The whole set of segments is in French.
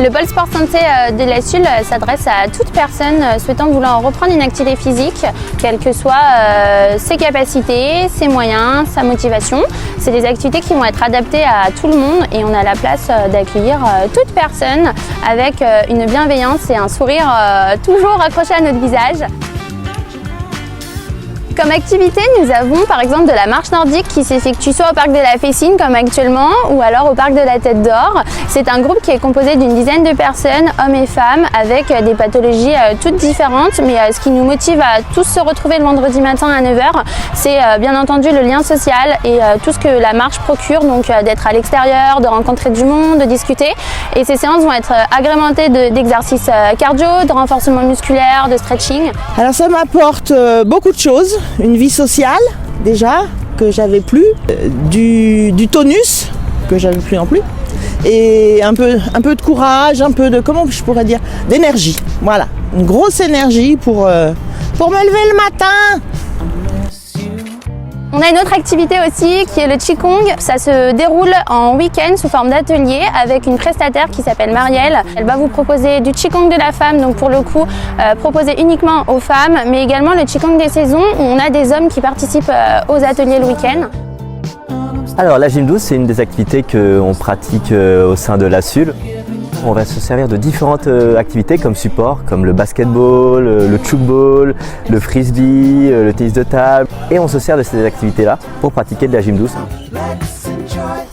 Le pôle sport santé de la SUL s'adresse à toute personne souhaitant vouloir reprendre une activité physique, quelles que soient ses capacités, ses moyens, sa motivation. C'est des activités qui vont être adaptées à tout le monde et on a la place d'accueillir toute personne avec une bienveillance et un sourire toujours accroché à notre visage. Comme activité, nous avons par exemple de la marche nordique qui s'effectue soit au parc de la Fessine comme actuellement ou alors au parc de la Tête d'Or. C'est un groupe qui est composé d'une dizaine de personnes, hommes et femmes, avec des pathologies toutes différentes. Mais ce qui nous motive à tous se retrouver le vendredi matin à 9 h, c'est bien entendu le lien social et tout ce que la marche procure, donc d'être à l'extérieur, de rencontrer du monde, de discuter. Et ces séances vont être agrémentées d'exercices cardio, de renforcement musculaire, de stretching. Alors ça m'apporte beaucoup de choses. Une vie sociale, déjà, que j'avais plus, du tonus, que j'avais plus non plus, et un peu de courage, un peu de, comment je pourrais dire, d'énergie. Voilà, une grosse énergie pour me lever le matin. On a une autre activité aussi qui est le Qigong. Ça se déroule en week-end sous forme d'atelier avec une prestataire qui s'appelle Marielle. Elle va vous proposer du Qigong de la femme, donc pour le coup proposé uniquement aux femmes, mais également le Qigong des saisons où on a des hommes qui participent aux ateliers le week-end. Alors la gym douce, c'est une des activités qu'on pratique au sein de la SUL. On va se servir de différentes activités comme support, comme le basketball, le tchoukball, le frisbee, le tennis de table. Et on se sert de ces activités-là pour pratiquer de la gym douce.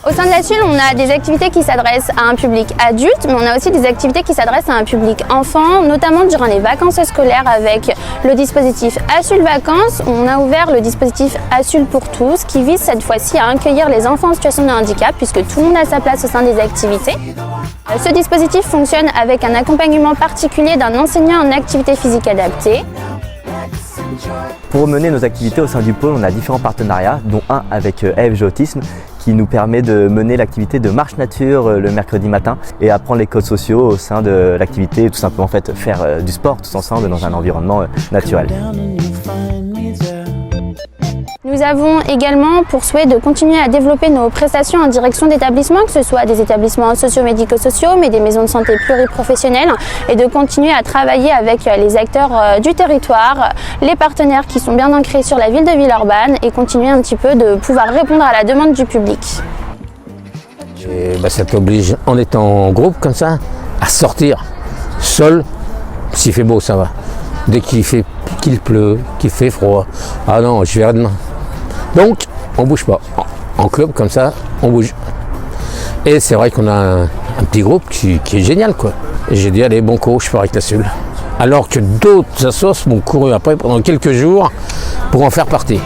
Au sein de la SUL, on a des activités qui s'adressent à un public adulte, mais on a aussi des activités qui s'adressent à un public enfant, notamment durant les vacances scolaires avec le dispositif ASUL Vacances. On a ouvert le dispositif ASUL pour tous qui vise cette fois-ci à accueillir les enfants en situation de handicap puisque tout le monde a sa place au sein des activités. Ce dispositif fonctionne avec un accompagnement particulier d'un enseignant en activité physique adaptée. Pour mener nos activités au sein du pôle, on a différents partenariats, dont un avec AFG Autisme qui nous permet de mener l'activité de marche nature le mercredi matin et apprendre les codes sociaux au sein de l'activité et tout simplement en fait, faire du sport tous ensemble dans un environnement naturel. Nous avons également pour souhait de continuer à développer nos prestations en direction d'établissements, que ce soit des établissements socio-médico-sociaux, mais des maisons de santé pluriprofessionnelles, et de continuer à travailler avec les acteurs du territoire, les partenaires qui sont bien ancrés sur la ville de Villeurbanne, et continuer un petit peu de pouvoir répondre à la demande du public. Ça t'oblige, en étant en groupe comme ça, à sortir seul. S'il fait beau, ça va. Dès qu'il pleut, qu'il fait froid, ah non, je verrai demain. Donc, on bouge pas. En club, comme ça, on bouge. Et c'est vrai qu'on a un petit groupe qui est génial, quoi. Et j'ai dit, allez, bon cours, je pars avec la SUL. Alors que d'autres assos m'ont couru après pendant quelques jours pour en faire partie.